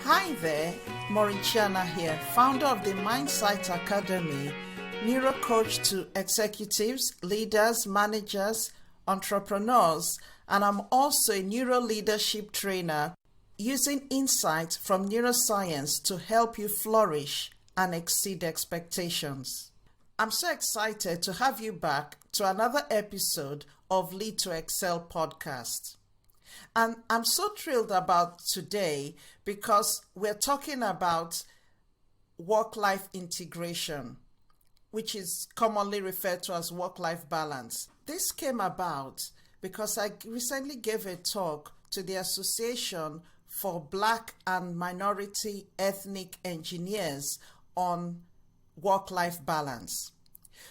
Hi there, Mauritiana here, founder of the Mindsight Academy, neuro coach to executives, leaders, managers, entrepreneurs, and I'm also a neuro leadership trainer using insights from neuroscience to help you flourish and exceed expectations. I'm so excited to have you back to another episode of Lead to Excel podcast. And I'm so thrilled about today because we're talking about work-life integration, which is commonly referred to as work-life balance. This came about because I recently gave a talk to the Association for Black and Minority Ethnic Engineers on work-life balance.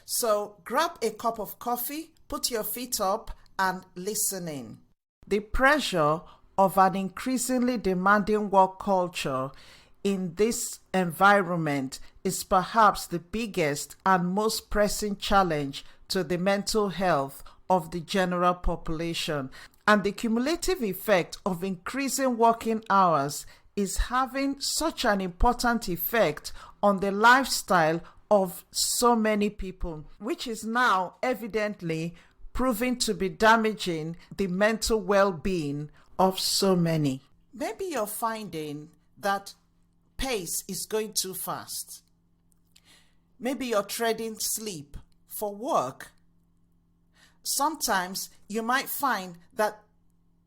So grab a cup of coffee, put your feet up, and listen in. The pressure of an increasingly demanding work culture in this environment is perhaps the biggest and most pressing challenge to the mental health of the general population. And the cumulative effect of increasing working hours is having such an important effect on the lifestyle of so many people, which is now evidently proving to be damaging the mental well-being of so many. Maybe you're finding that pace is going too fast. Maybe you're trading sleep for work. Sometimes you might find that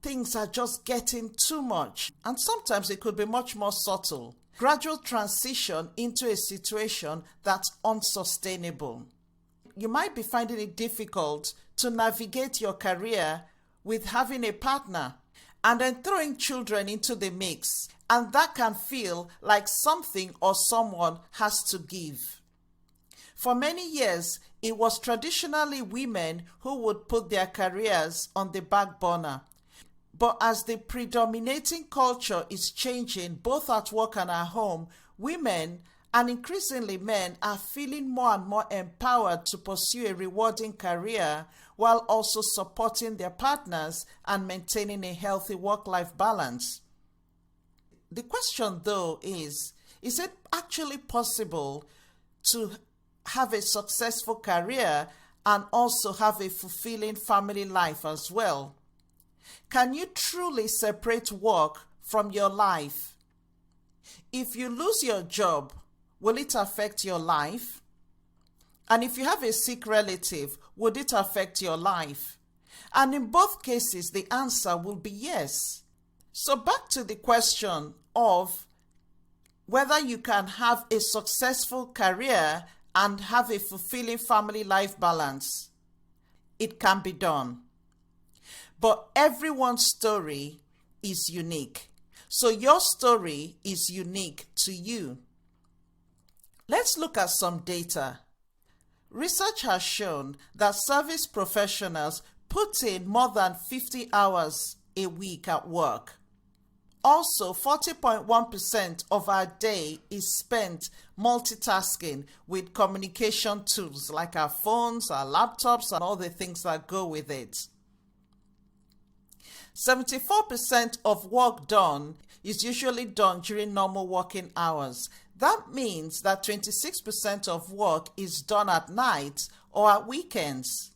things are just getting too much, and sometimes it could be much more subtle. Gradual transition into a situation that's unsustainable. You might be finding it difficult to navigate your career with having a partner and then throwing children into the mix, and that can feel like something or someone has to give. For many years, it was traditionally women who would put their careers on the back burner. But as the predominating culture is changing both at work and at home, women and increasingly men are feeling more and more empowered to pursue a rewarding career while also supporting their partners and maintaining a healthy work-life balance. The question though is it actually possible to have a successful career and also have a fulfilling family life as well? Can you truly separate work from your life? If you lose your job, will it affect your life? And if you have a sick relative, would it affect your life? And in both cases, the answer will be yes. So back to the question of whether you can have a successful career and have a fulfilling family life balance. It can be done. But everyone's story is unique. So your story is unique to you. Let's look at some data. Research has shown that service professionals put in more than 50 hours a week at work. Also, 40.1% of our day is spent multitasking with communication tools like our phones, our laptops, and all the things that go with it. 74% of work done is usually done during normal working hours. That means that 26% of work is done at night or at weekends.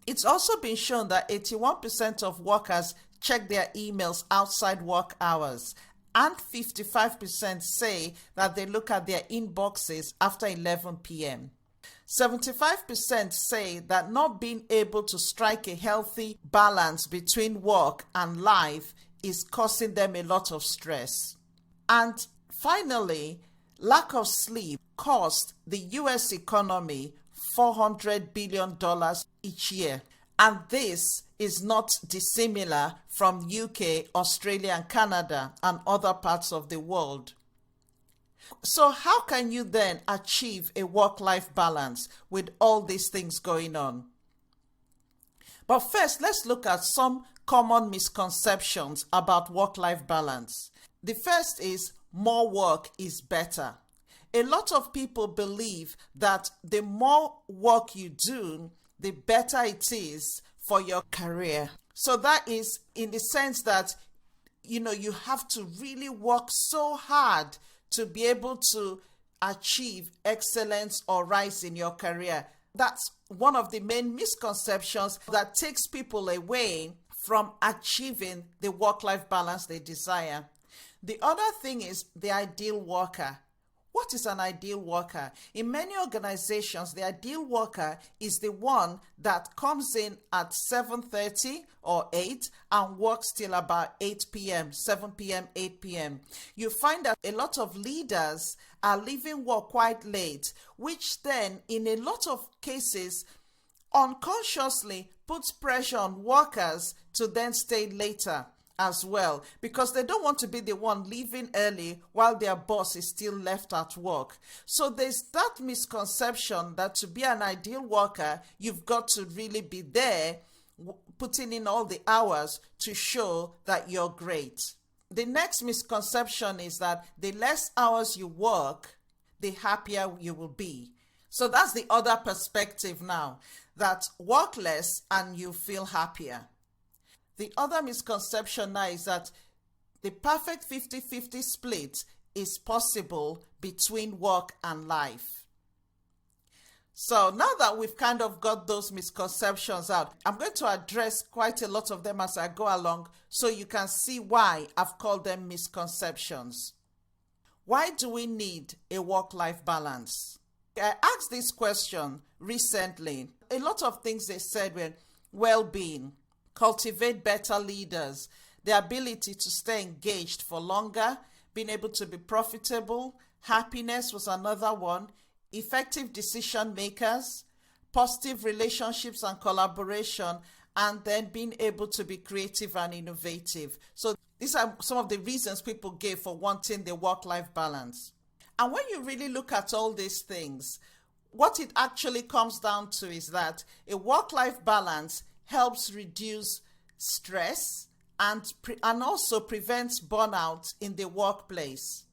It's also been shown that 81% of workers check their emails outside work hours, and 55% say that they look at their inboxes after 11 p.m. 75% say that not being able to strike a healthy balance between work and life is causing them a lot of stress. And finally, lack of sleep cost the US economy $400 billion each year. And this is not dissimilar from UK, Australia, and Canada, and other parts of the world. So how can you then achieve a work-life balance with all these things going on? But first, let's look at some common misconceptions about work-life balance. The first is more work is better. A lot of people believe that the more work you do, the better it is for your career. So that is in the sense that you have to really work so hard to be able to achieve excellence or rise in your career. That's one of the main misconceptions that takes people away from achieving the work-life balance they desire. The other thing is the ideal worker. What is an ideal worker? In many organizations, the ideal worker is the one that comes in at 7:30 or 8 and works till about 8 p.m., 7 p.m., 8 p.m. You find that a lot of leaders are leaving work quite late, which then, in a lot of cases, unconsciously puts pressure on workers to then stay later as well, because they don't want to be the one leaving early while their boss is still left at work. So there's that misconception that to be an ideal worker, you've got to really be there, putting in all the hours to show that you're great. The next misconception is that the less hours you work, the happier you will be. So that's the other perspective now, that work less and you feel happier. The other misconception now is that the perfect 50-50 split is possible between work and life. So now that we've kind of got those misconceptions out, I'm going to address quite a lot of them as I go along so you can see why I've called them misconceptions. Why do we need a work-life balance? I asked this question recently. A lot of things they said were well-being, cultivate better leaders, the ability to stay engaged for longer, being able to be profitable, happiness was another one, effective decision makers, positive relationships and collaboration, and then being able to be creative and innovative. So these are some of the reasons people gave for wanting the work-life balance. And when you really look at all these things, what it actually comes down to is that a work-life balance helps reduce stress and also prevents burnout in the workplace.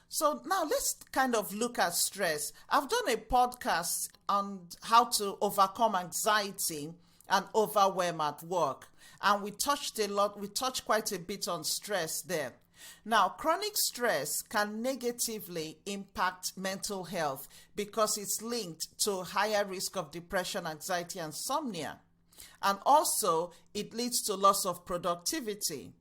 So now let's kind of look at stress. I've done a podcast on how to overcome anxiety and overwhelm at work. And we touched quite a bit on stress there. Now, chronic stress can negatively impact mental health because it's linked to higher risk of depression, anxiety, and insomnia. And also, it leads to loss of productivity.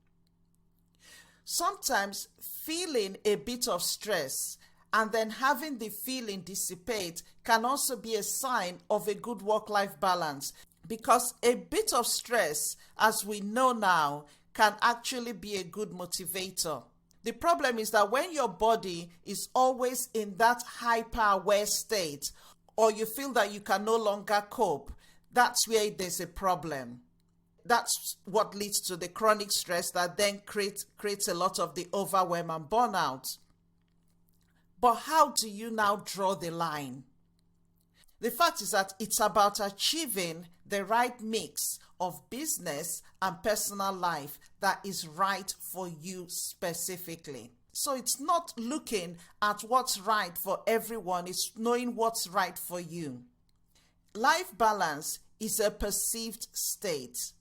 Sometimes feeling a bit of stress and then having the feeling dissipate can also be a sign of a good work-life balance, because a bit of stress, as we know now, can actually be a good motivator. The problem is that when your body is always in that hyper-aware state, or you feel that you can no longer cope, that's where there's a problem. That's what leads to the chronic stress that then creates a lot of the overwhelm and burnout. But how do you now draw the line? The fact is that it's about achieving the right mix of business and personal life that is right for you specifically. So it's not looking at what's right for everyone, it's knowing what's right for you. Life balance is a perceived state.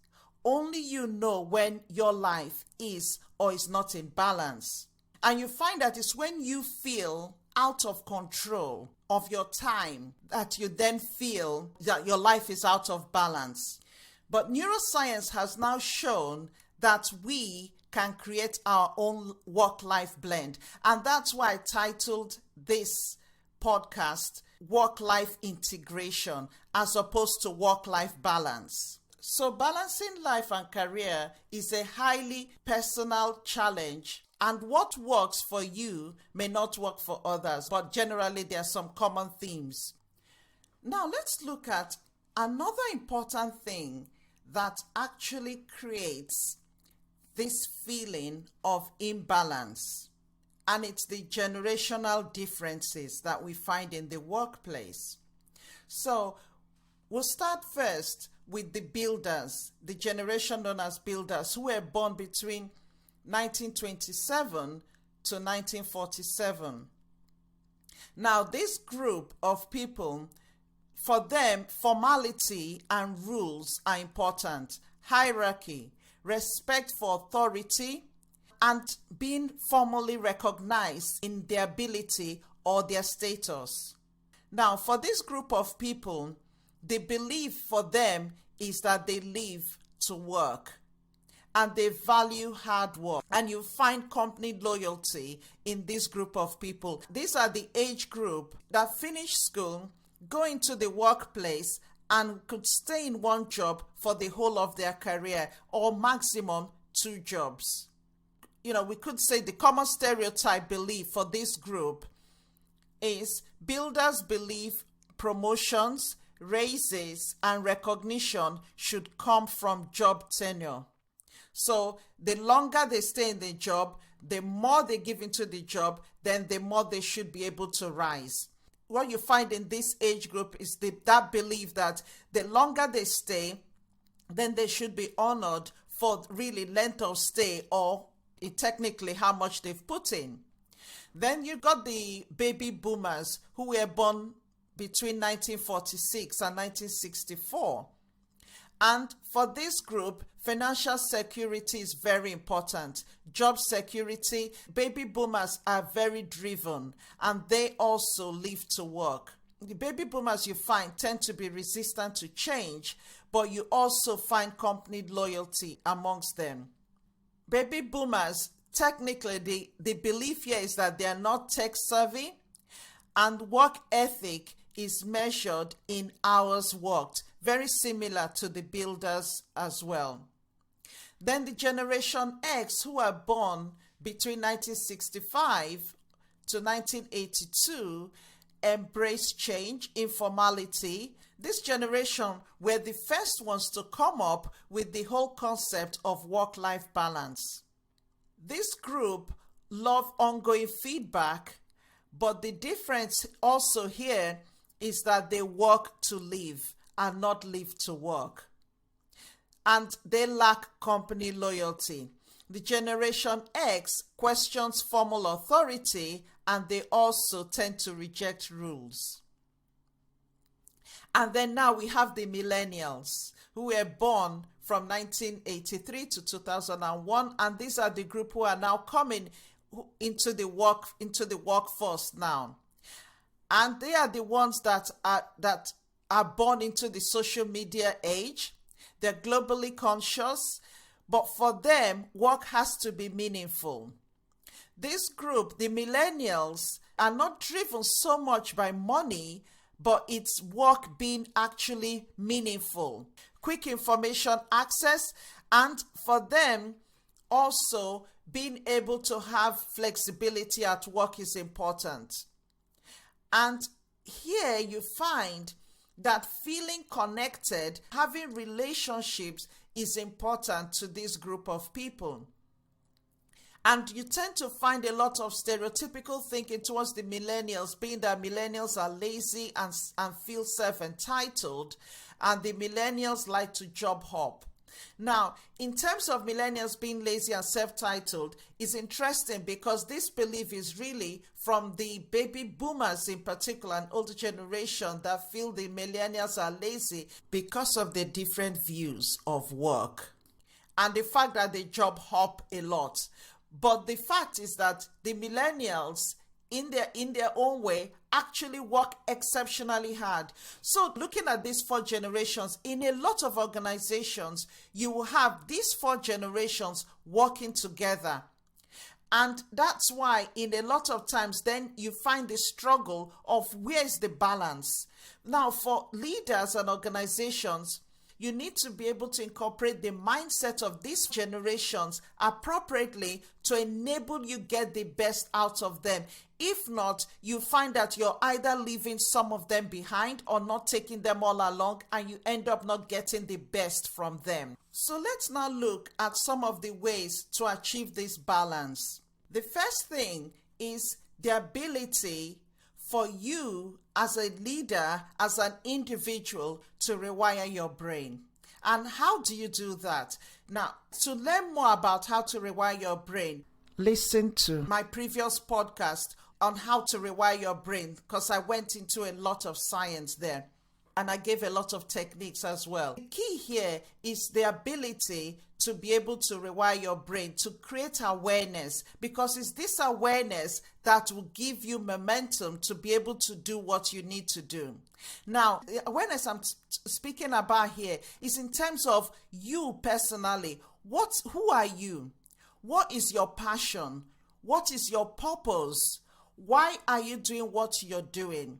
Only you know when your life is or is not in balance. And you find that it's when you feel out of control of your time that you then feel that your life is out of balance. But neuroscience has now shown that we can create our own work-life blend. And that's why I titled this podcast Work-Life Integration as opposed to Work-Life Balance. So balancing life and career is a highly personal challenge, and what works for you may not work for others, but generally there are some common themes. Now let's look at another important thing that actually creates this feeling of imbalance, and it's the generational differences that we find in the workplace. So we'll start first with the builders, the generation known as builders, who were born between 1927 to 1947. Now, this group of people, for them, formality and rules are important. Hierarchy, respect for authority, and being formally recognized in their ability or their status. Now, for this group of people, the belief for them is that they live to work and they value hard work. And you find company loyalty in this group of people. These are the age group that finish school, go into the workplace, and could stay in one job for the whole of their career, or maximum 2 jobs. We could say the common stereotype belief for this group is builders believe promotions, raises, and recognition should come from job tenure. So the longer they stay in the job, the more they give into the job, then the more they should be able to rise. What you find in this age group is that belief that the longer they stay, then they should be honored for really length of stay, or technically how much they've put in. Then you got the baby boomers who were born between 1946 and 1964. And for this group, financial security is very important. Job security, baby boomers are very driven and they also live to work. The baby boomers you find tend to be resistant to change, but you also find company loyalty amongst them. Baby boomers, technically, the belief here is that they are not tech savvy, and work ethic is measured in hours worked, very similar to the builders as well. Then the Generation X, who are born between 1965 to 1982, embrace change, informality. This generation were the first ones to come up with the whole concept of work-life balance. This group love ongoing feedback, but the difference also here is that they work to live and not live to work. And they lack company loyalty. The Generation X questions formal authority, and they also tend to reject rules. And then now we have the millennials, who were born from 1983 to 2001, and these are the group who are now coming into the workforce now. And they are the ones that are born into the social media age. They're globally conscious, but for them, work has to be meaningful. This group, the millennials, are not driven so much by money, but it's work being actually meaningful. Quick information access, and for them, also being able to have flexibility at work is important. And here you find that feeling connected, having relationships is important to this group of people. And you tend to find a lot of stereotypical thinking towards the millennials, being that millennials are lazy and feel self-entitled, and the millennials like to job hop. Now, in terms of millennials being lazy and self-titled, it's interesting because this belief is really from the baby boomers in particular, an older generation that feel the millennials are lazy because of their different views of work and the fact that they job hop a lot. But the fact is that the millennials, in their own way, actually work exceptionally hard. So looking at these 4 generations, in a lot of organizations, you will have these 4 generations working together. And that's why in a lot of times then you find the struggle of where is the balance. Now for leaders and organizations, you need to be able to incorporate the mindset of these generations appropriately to enable you get the best out of them. If not, you find that you're either leaving some of them behind or not taking them all along, and you end up not getting the best from them. So let's now look at some of the ways to achieve this balance. The first thing is the ability for you as a leader, as an individual, to rewire your brain. And how do you do that? Now, to learn more about how to rewire your brain, listen to my previous podcast on how to rewire your brain, because I went into a lot of science there and I gave a lot of techniques as well. The key here is the ability to be able to rewire your brain, to create awareness, because it's this awareness that will give you momentum to be able to do what you need to do. Now, the awareness I'm speaking about here is in terms of you personally. Who are you? What is your passion? What is your purpose? Why are you doing what you're doing?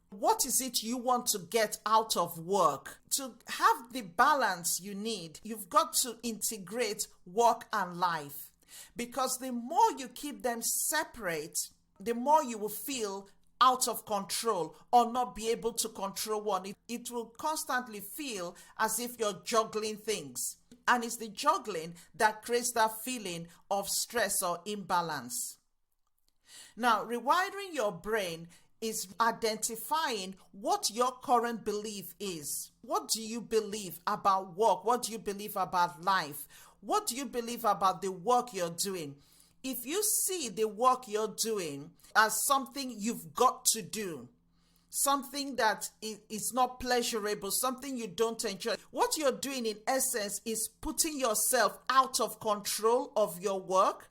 What is it you want to get out of work? To have the balance you need, you've got to integrate work and life. Because the more you keep them separate, the more you will feel out of control or not be able to control one. It will constantly feel as if you're juggling things. And it's the juggling that creates that feeling of stress or imbalance. Now, rewiring your brain is identifying what your current belief is. What do you believe about work? What do you believe about life? What do you believe about the work you're doing? If you see the work you're doing as something you've got to do, something that is not pleasurable, something you don't enjoy, what you're doing in essence is putting yourself out of control of your work.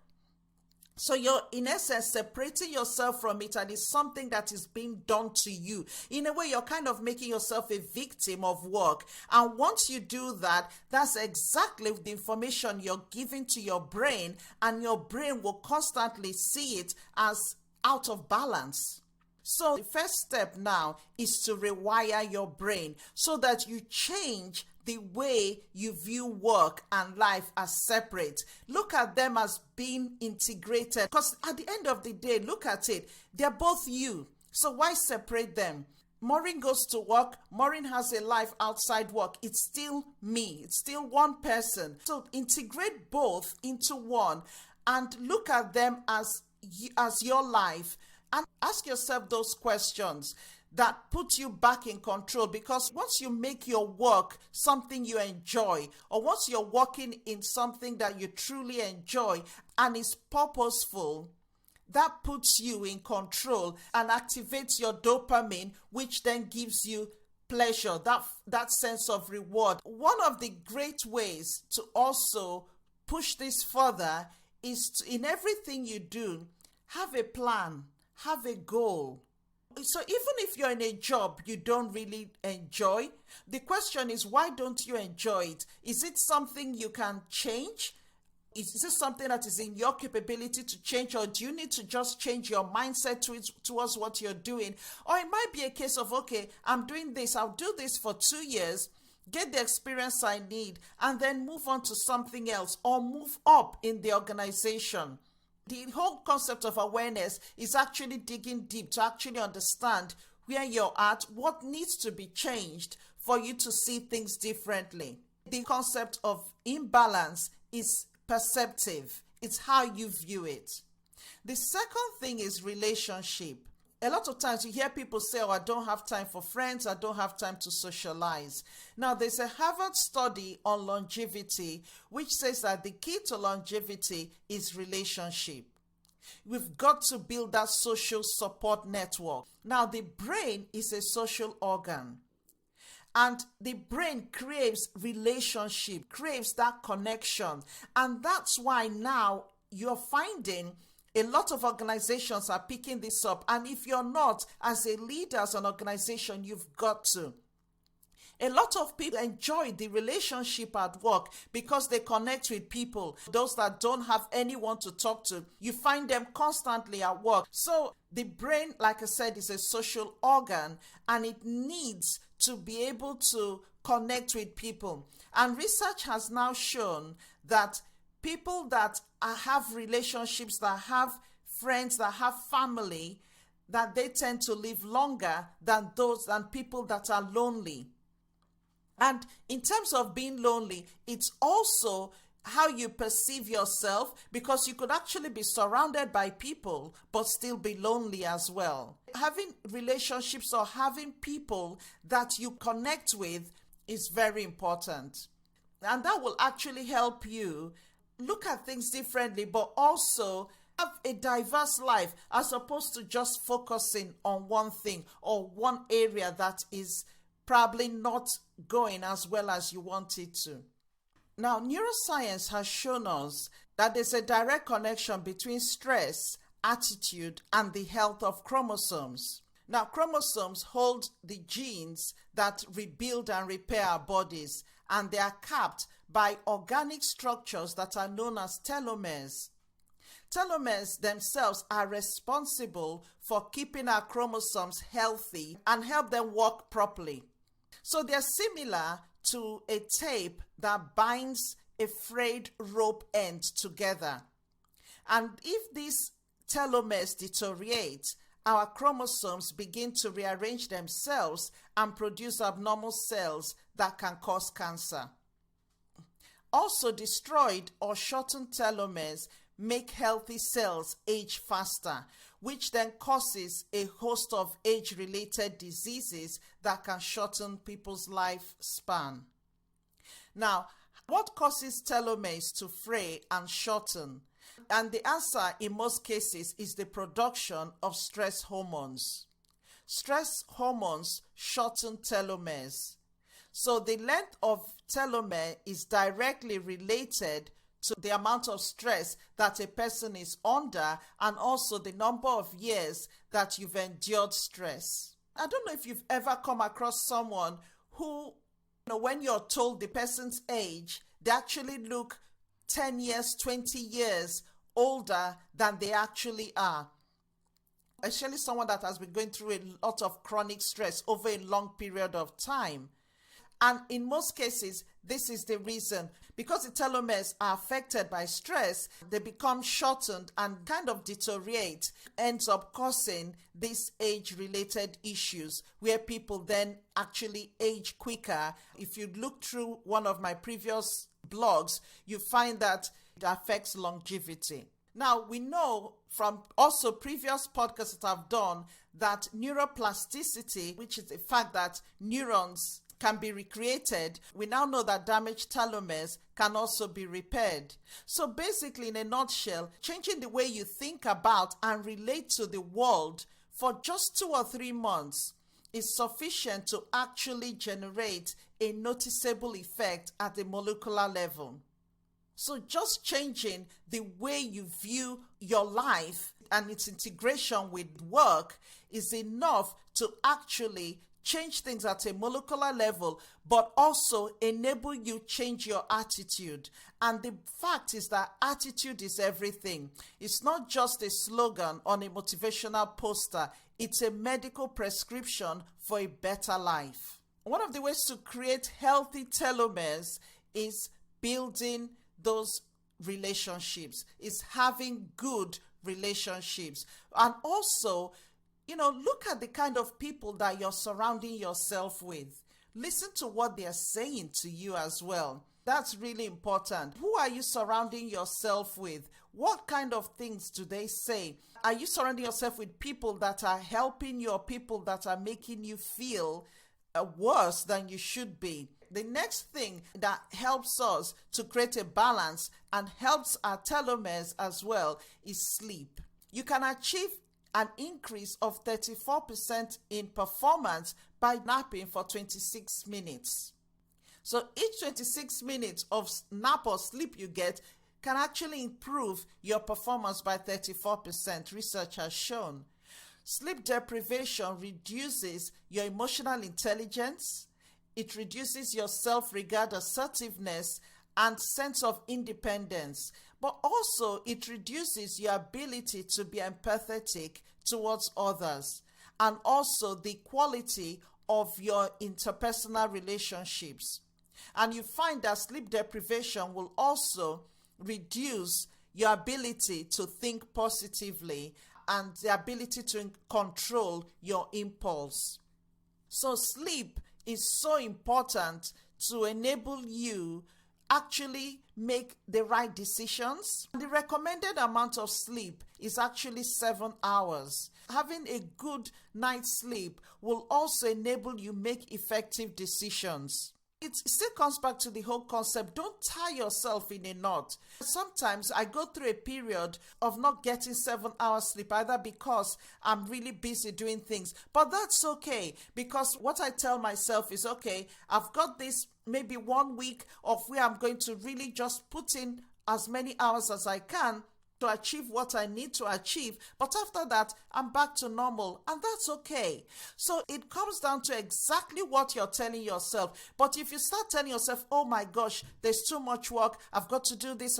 So you're in essence separating yourself from it, and it's something that is being done to you. In a way, you're kind of making yourself a victim of work. And once you do that, that's exactly the information you're giving to your brain, and your brain will constantly see it as out of balance. So the first step now is to rewire your brain so that you change the way you view work and life as separate. Look at them as being integrated, because at the end of the day, look at it, they're both you. So why separate them? Maureen goes to work, Maureen has a life outside work. It's still me, it's still one person. So integrate both into one and look at them as your life, and ask yourself those questions that put you back in control. Because once you make your work something you enjoy, or once you're working in something that you truly enjoy and is purposeful, that puts you in control and activates your dopamine, which then gives you pleasure, that sense of reward. One of the great ways to also push this further is to, in everything you do, have a plan, have a goal. So even if you're in a job you don't really enjoy, the question is, why don't you enjoy it? Is it something you can change? Is this something that is in your capability to change, or do you need to just change your mindset towards what you're doing? Or it might be a case of, okay, I'm doing this, I'll do this for 2 years, get the experience I need, and then move on to something else, or move up in the organization. The whole concept of awareness is actually digging deep to actually understand where you're at, what needs to be changed for you to see things differently. The concept of imbalance is perceptive. It's how you view it. The second thing is relationship. A lot of times you hear people say, oh, I don't have time for friends, I don't have time to socialize. Now, there's a Harvard study on longevity which says that the key to longevity is relationship. We've got to build that social support network. Now, the brain is a social organ, and the brain craves relationship, craves that connection. And that's why now you're finding a lot of organizations are picking this up. And if you're not, as a leader, as an organization, you've got to. A lot of people enjoy the relationship at work because they connect with people. Those that don't have anyone to talk to, you find them constantly at work. So the brain, like I said, is a social organ, and it needs to be able to connect with people. And research has now shown that people that have relationships, that have friends, that have family, that they tend to live longer than people that are lonely. And in terms of being lonely, it's also how you perceive yourself, because you could actually be surrounded by people but still be lonely as well. Having relationships or having people that you connect with is very important. And that will actually help you look at things differently, but also have a diverse life, as opposed to just focusing on one thing or one area that is probably not going as well as you want it to. Now, neuroscience has shown us that there's a direct connection between stress, attitude, and the health of chromosomes. Now, chromosomes hold the genes that rebuild and repair our bodies, and they are capped by organic structures that are known as telomeres. Telomeres themselves are responsible for keeping our chromosomes healthy and help them work properly. So they're similar to a tape that binds a frayed rope end together. And if these telomeres deteriorate, our chromosomes begin to rearrange themselves and produce abnormal cells that can cause cancer. Also, destroyed or shortened telomeres make healthy cells age faster, which then causes a host of age-related diseases that can shorten people's lifespan. Now, what causes telomeres to fray and shorten? And the answer in most cases is the production of stress hormones. Stress hormones shorten telomeres. So the length of telomere is directly related to the amount of stress that a person is under and also the number of years that you've endured stress. I don't know if you've ever come across someone who, when you're told the person's age, they actually look 10 years, 20 years older than they actually are. Especially someone that has been going through a lot of chronic stress over a long period of time. And in most cases, this is the reason. Because the telomeres are affected by stress, they become shortened and kind of deteriorate, ends up causing these age-related issues where people then actually age quicker. If you look through one of my previous blogs, you find that it affects longevity. Now, we know from also previous podcasts that I've done that neuroplasticity, which is the fact that neurons can be recreated, we now know that damaged telomeres can also be repaired. So basically, in a nutshell, changing the way you think about and relate to the world for just 2 or 3 months is sufficient to actually generate a noticeable effect at the molecular level. So just changing the way you view your life and its integration with work is enough to actually change things at a molecular level, but also enable you change your attitude. And the fact is that attitude is everything. It's not just a slogan on a motivational poster. It's a medical prescription for a better life. One of the ways to create healthy telomeres is building those relationships, is having good relationships. And also, look at the kind of people that you're surrounding yourself with. Listen to what they're saying to you as well. That's really important. Who are you surrounding yourself with? What kind of things do they say? Are you surrounding yourself with people that are helping you or people that are making you feel worse than you should be? The next thing that helps us to create a balance and helps our telomeres as well is sleep. You can achieve an increase of 34% in performance by napping for 26 minutes. So each 26 minutes of nap or sleep you get can actually improve your performance by 34%, research has shown. Sleep deprivation reduces your emotional intelligence, it reduces your self-regard, assertiveness, and sense of independence, but also it reduces your ability to be empathetic towards others, and also the quality of your interpersonal relationships. And you find that sleep deprivation will also reduce your ability to think positively and the ability to control your impulse. So sleep is so important to enable you actually make the right decisions. The recommended amount of sleep is actually 7 hours. Having a good night's sleep will also enable you make effective decisions. It still comes back to the whole concept. Don't tie yourself in a knot. Sometimes I go through a period of not getting 7 hours sleep, either because I'm really busy doing things. But that's okay, because what I tell myself is, okay, I've got this maybe 1 week of where I'm going to really just put in as many hours as I can to achieve what I need to achieve. But after that, I'm back to normal, and that's okay. So it comes down to exactly what you're telling yourself. But if you start telling yourself, oh my gosh, there's too much work, I've got to do this,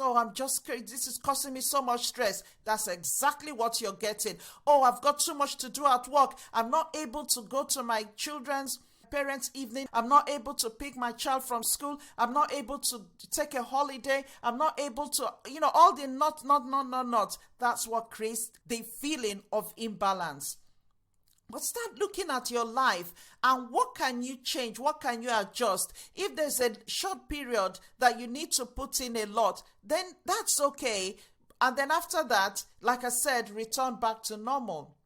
oh, I'm just crazy, this is causing me so much stress, that's exactly what you're getting. Oh, I've got too much to do at work, I'm not able to go to my children's parents' evening, I'm not able to pick my child from school, I'm not able to take a holiday, I'm not able to, all the not. That's what creates the feeling of imbalance. But start looking at your life and what can you change? What can you adjust? If there's a short period that you need to put in a lot, then that's okay. And then after that, like I said, return back to normal.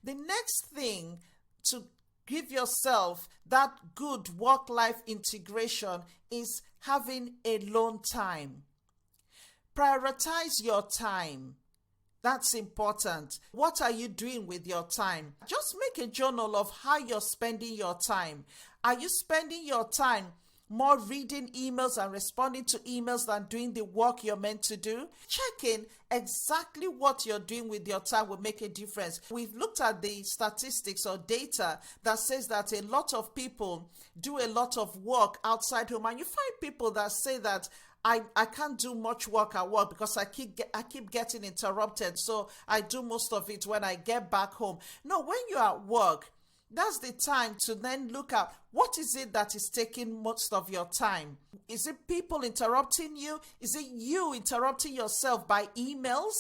The next thing to give yourself that good work-life integration is having alone time. Prioritize your time. That's important. What are you doing with your time? Just make a journal of how you're spending your time. Are you spending your time more reading emails and responding to emails than doing the work you're meant to do? Checking exactly what you're doing with your time will make a difference. We've looked at the statistics or data that says that a lot of people do a lot of work outside home, and you find people that say that I can't do much work at work because I keep getting interrupted, so I do most of it when I get back home. No, when you're at work, that's the time to then look at what is it that is taking most of your time. Is it people interrupting you? Is it you interrupting yourself by emails?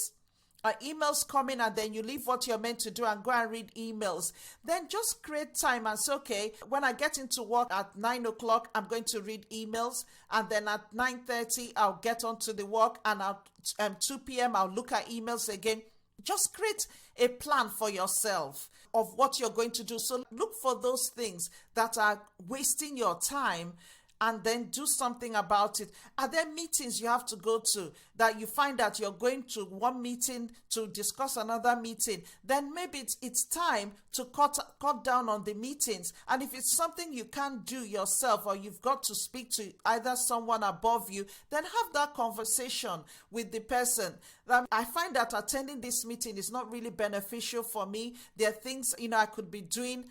Are emails coming and then you leave what you're meant to do and go and read emails? Then just create time and say, okay, when I get into work at 9 o'clock, I'm going to read emails. And then at 9:30, I'll get onto the work, and at 2 p.m., I'll look at emails again. Just create a plan for yourself of what you're going to do. So look for those things that are wasting your time and then do something about it. Are there meetings you have to go to that you find that you're going to one meeting to discuss another meeting? Then maybe it's time to cut down on the meetings. And if it's something you can't do yourself, or you've got to speak to either someone above you, then have that conversation with the person. I find that attending this meeting is not really beneficial for me. There are things I could be doing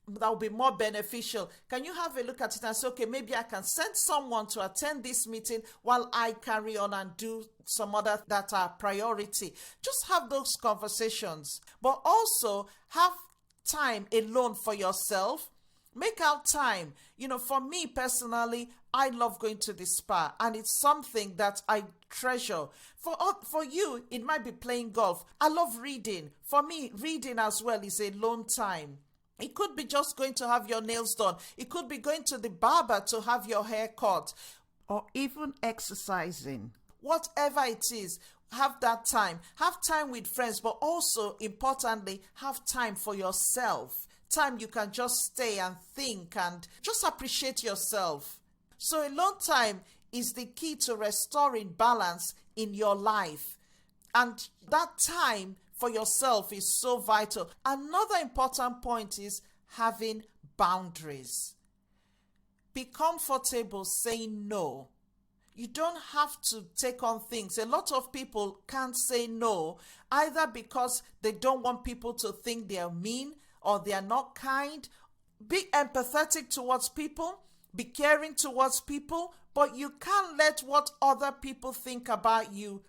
that will be more beneficial. Can you have a look at it and say, okay, maybe I can send someone to attend this meeting while I carry on and do some other that are priority. Just have those conversations, but also have time alone for yourself. Make out time. For me personally, I love going to the spa, and it's something that I treasure. For you, it might be playing golf. I love reading. For me, reading as well is a alone time. It could be just going to have your nails done. It could be going to the barber to have your hair cut, or even exercising. Whatever it is, have that time. Have time with friends, but also, importantly, have time for yourself. Time you can just stay and think and just appreciate yourself. So alone time is the key to restoring balance in your life. And that time for yourself is so vital. Another important point is having boundaries. Be comfortable saying no. You don't have to take on things. A lot of people can't say no, either because they don't want people to think they're mean or they're not kind. Be empathetic towards people. Be caring towards people. But you can't let what other people think about you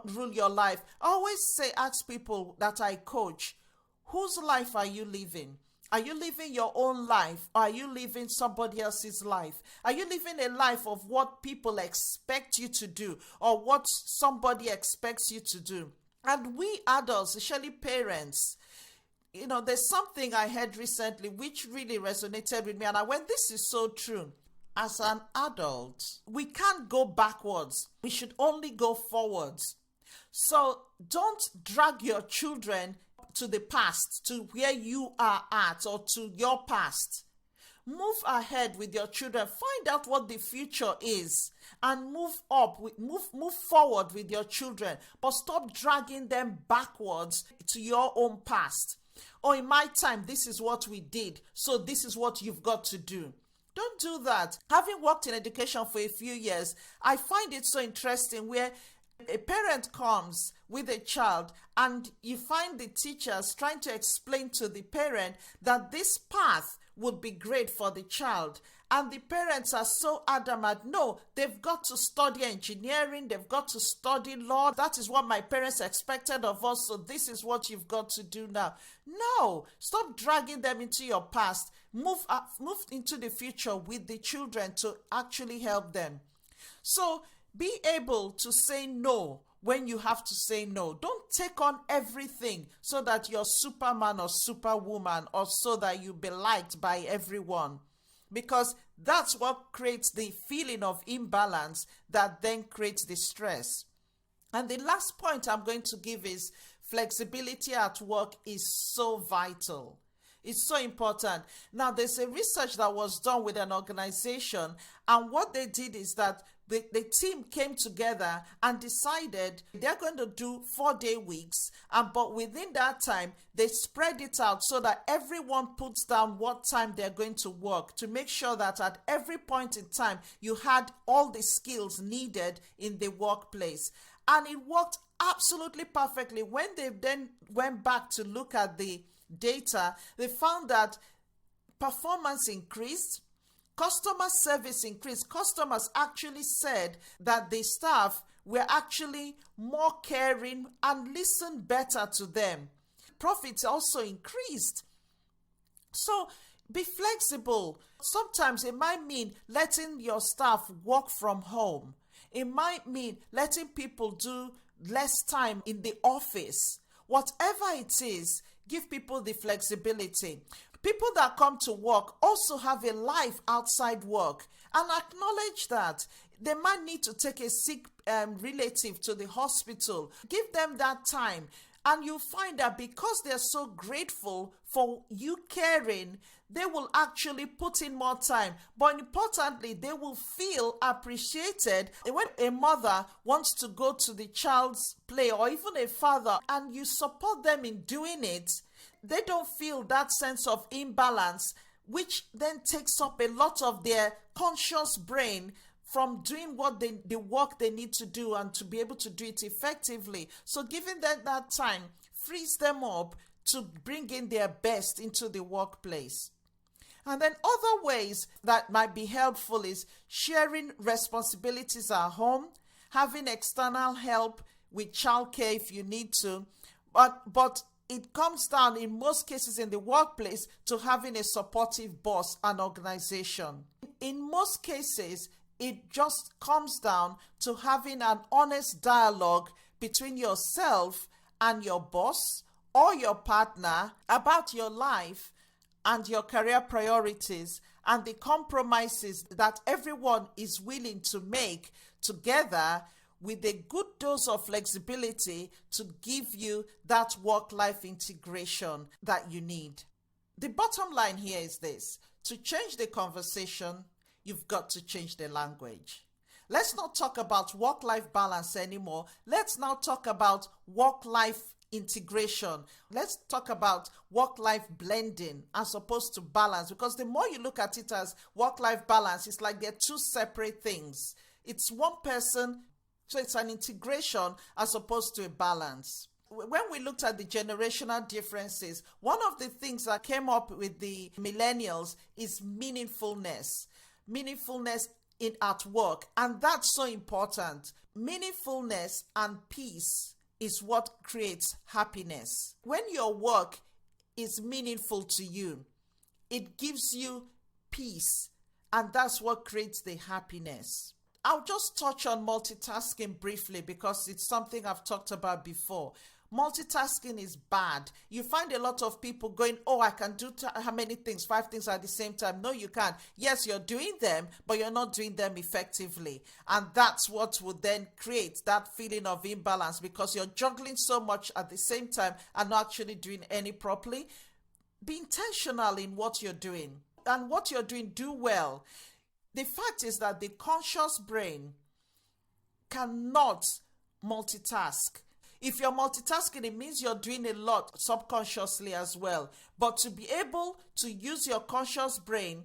rule your life. I always ask people that I coach, whose life are you living? Are you living your own life, or are you living somebody else's life? Are you living a life of what people expect you to do, or what somebody expects you to do? And we adults, especially parents, there's something I heard recently which really resonated with me, and I went, this is so true. As an adult, we can't go backwards. We should only go forwards. So don't drag your children to the past, to where you are at, or to your past. Move ahead with your children. Find out what the future is and move forward with your children. But stop dragging them backwards to your own past. Or in my time, this is what we did, so this is what you've got to do. Don't do that. Having worked in education for a few years, I find it so interesting where a parent comes with a child and you find the teachers trying to explain to the parent that this path would be great for the child. And the parents are so adamant, no, they've got to study engineering, they've got to study law. That is what my parents expected of us, so this is what you've got to do now. No, stop dragging them into your past. Move into the future with the children to actually help them. So be able to say no when you have to say no. Don't take on everything so that you're Superman or Superwoman or so that you be liked by everyone. Because that's what creates the feeling of imbalance that then creates the stress. And the last point I'm going to give is flexibility at work is so vital. It's so important. Now, there's a research that was done with an organization, and what they did is that the team came together and decided they're going to do 4-day weeks, but within that time, they spread it out so that everyone puts down what time they're going to work to make sure that at every point in time, you had all the skills needed in the workplace. And it worked absolutely perfectly. When they then went back to look at the data, they found that performance increased, customer service increased. Customers actually said that the staff were actually more caring and listened better to them. Profits also increased. So be flexible. Sometimes it might mean letting your staff work from home. It might mean letting people do less time in the office. Whatever it is, give people the flexibility. People that come to work also have a life outside work, and acknowledge that. They might need to take a sick relative to the hospital. Give them that time, and you'll find that because they're so grateful for you caring, they will actually put in more time. But importantly, they will feel appreciated. When a mother wants to go to the child's play, or even a father, and you support them in doing it, they don't feel that sense of imbalance, which then takes up a lot of their conscious brain from doing what the work they need to do and to be able to do it effectively. So giving them that time frees them up to bring in their best into the workplace. And then other ways that might be helpful is sharing responsibilities at home, having external help with childcare if you need to, but it comes down in most cases in the workplace to having a supportive boss and organization. In most cases, it just comes down to having an honest dialogue between yourself and your boss or your partner about your life and your career priorities and the compromises that everyone is willing to make together with a good dose of flexibility to give you that work-life integration that you need. The bottom line here is this: to change the conversation, you've got to change the language. Let's not talk about work-life balance anymore. Let's now talk about work-life integration. Let's talk about work-life blending as opposed to balance, because the more you look at it as work-life balance, it's like they're two separate things. It's one person, so it's an integration as opposed to a balance. When we looked at the generational differences, one of the things that came up with the millennials is meaningfulness. Meaningfulness at work. And that's so important. Meaningfulness and peace is what creates happiness. When your work is meaningful to you, it gives you peace. And that's what creates the happiness. I'll just touch on multitasking briefly because it's something I've talked about before. Multitasking is bad. You find a lot of people going, oh, I can do how many things? 5 things at the same time. No, you can't. Yes, you're doing them, but you're not doing them effectively. And that's what would then create that feeling of imbalance, because you're juggling so much at the same time and not actually doing any properly. Be intentional in what you're doing. And what you're doing, do well. The fact is that the conscious brain cannot multitask. If you're multitasking, it means you're doing a lot subconsciously as well. But to be able to use your conscious brain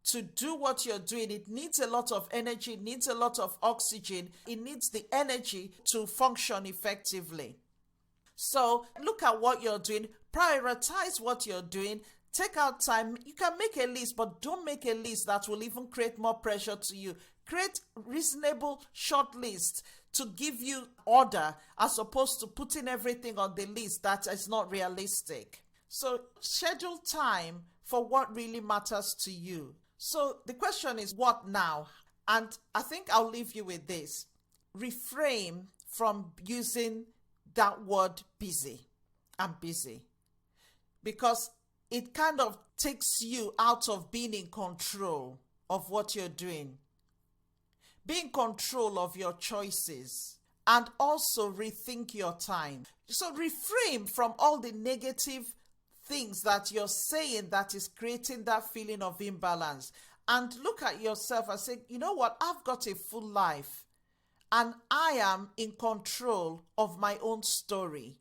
to do what you're doing, it needs a lot of energy, it needs a lot of oxygen, it needs the energy to function effectively. So look at what you're doing, prioritize what you're doing, take out time. You can make a list, but don't make a list that will even create more pressure to you. Create reasonable short lists to give you order, as opposed to putting everything on the list that is not realistic. So schedule time for what really matters to you. So the question is, what now? And I think I'll leave you with this. Refrain from using that word busy. I'm busy. Because it kind of takes you out of being in control of what you're doing. Be in control of your choices, and also rethink your time. So refrain from all the negative things that you're saying that is creating that feeling of imbalance, and look at yourself and say, you know what, I've got a full life and I am in control of my own story.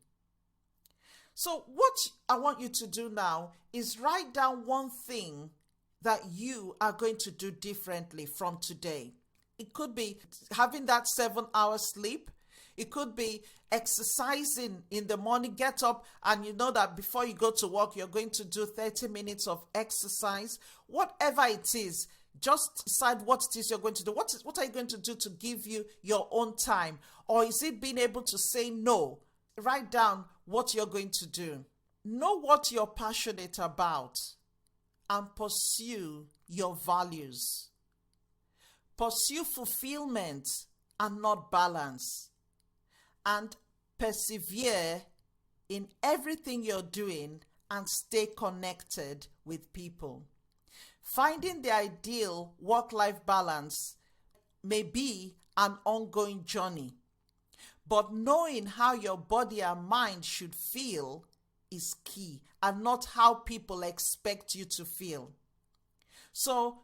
So what I want you to do now is write down one thing that you are going to do differently from today. It could be having that 7-hour sleep. It could be exercising in the morning. Get up and you know that before you go to work, you're going to do 30 minutes of exercise. Whatever it is, just decide what it is you're going to do. What are you going to do to give you your own time? Or is it being able to say no? Write down what you're going to do. Know what you're passionate about and pursue your values. Pursue fulfillment and not balance. And persevere in everything you're doing and stay connected with people. Finding the ideal work-life balance may be an ongoing journey, but knowing how your body and mind should feel is key, and not how people expect you to feel. So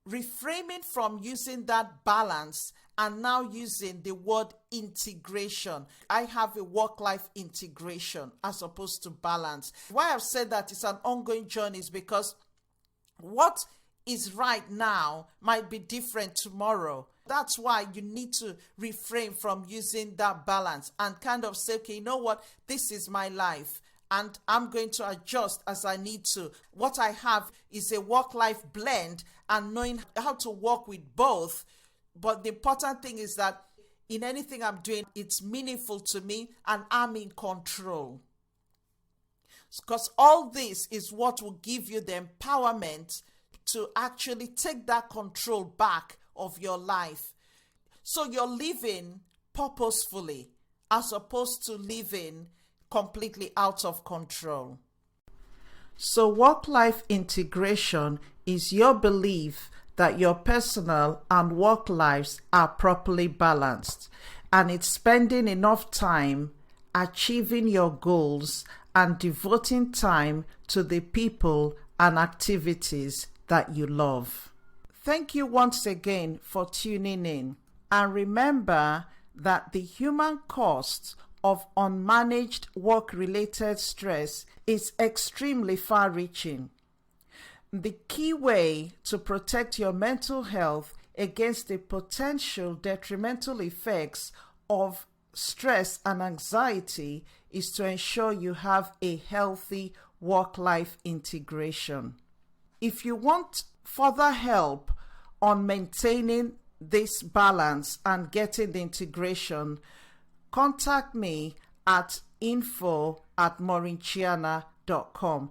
reframing from using that balance and now using the word integration. I have a work-life integration as opposed to balance. Why I've said that it's an ongoing journey is because what is right now might be different tomorrow. That's why you need to refrain from using that balance and kind of say, okay, you know what? This is my life, and I'm going to adjust as I need to. What I have is a work-life blend, and knowing how to work with both. But the important thing is that in anything I'm doing, it's meaningful to me and I'm in control. Because all this is what will give you the empowerment to actually take that control back of your life. So you're living purposefully as opposed to living completely out of control. So work-life integration is your belief that your personal and work lives are properly balanced, and it's spending enough time achieving your goals and devoting time to the people and activities that you love. Thank you once again for tuning in, and remember that the human cost of unmanaged work-related stress is extremely far-reaching. The key way to protect your mental health against the potential detrimental effects of stress and anxiety is to ensure you have a healthy work-life integration. If you want further help on maintaining this balance and getting the integration, contact me at info@maurinciana.com.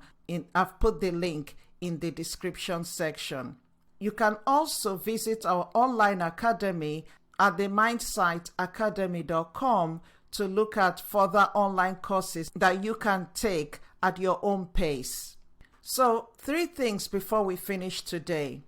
I've put the link in the description section. You can also visit our online academy at the mindsiteacademy.com to look at further online courses that you can take at your own pace. So 3 things before we finish today.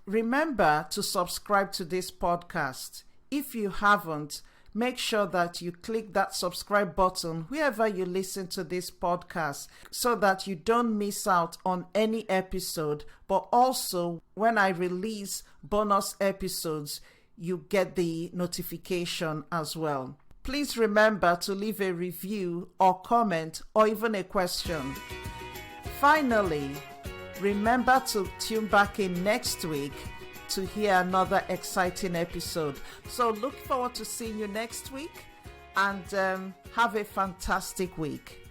Remember to subscribe to this podcast. If you haven't, make sure that you click that subscribe button wherever you listen to this podcast so that you don't miss out on any episode, but also when I release bonus episodes, you get the notification as well. Please remember to leave a review or comment or even a question. Finally, Remember to tune back in next week to hear another exciting episode. So look forward to seeing you next week, and have a fantastic week.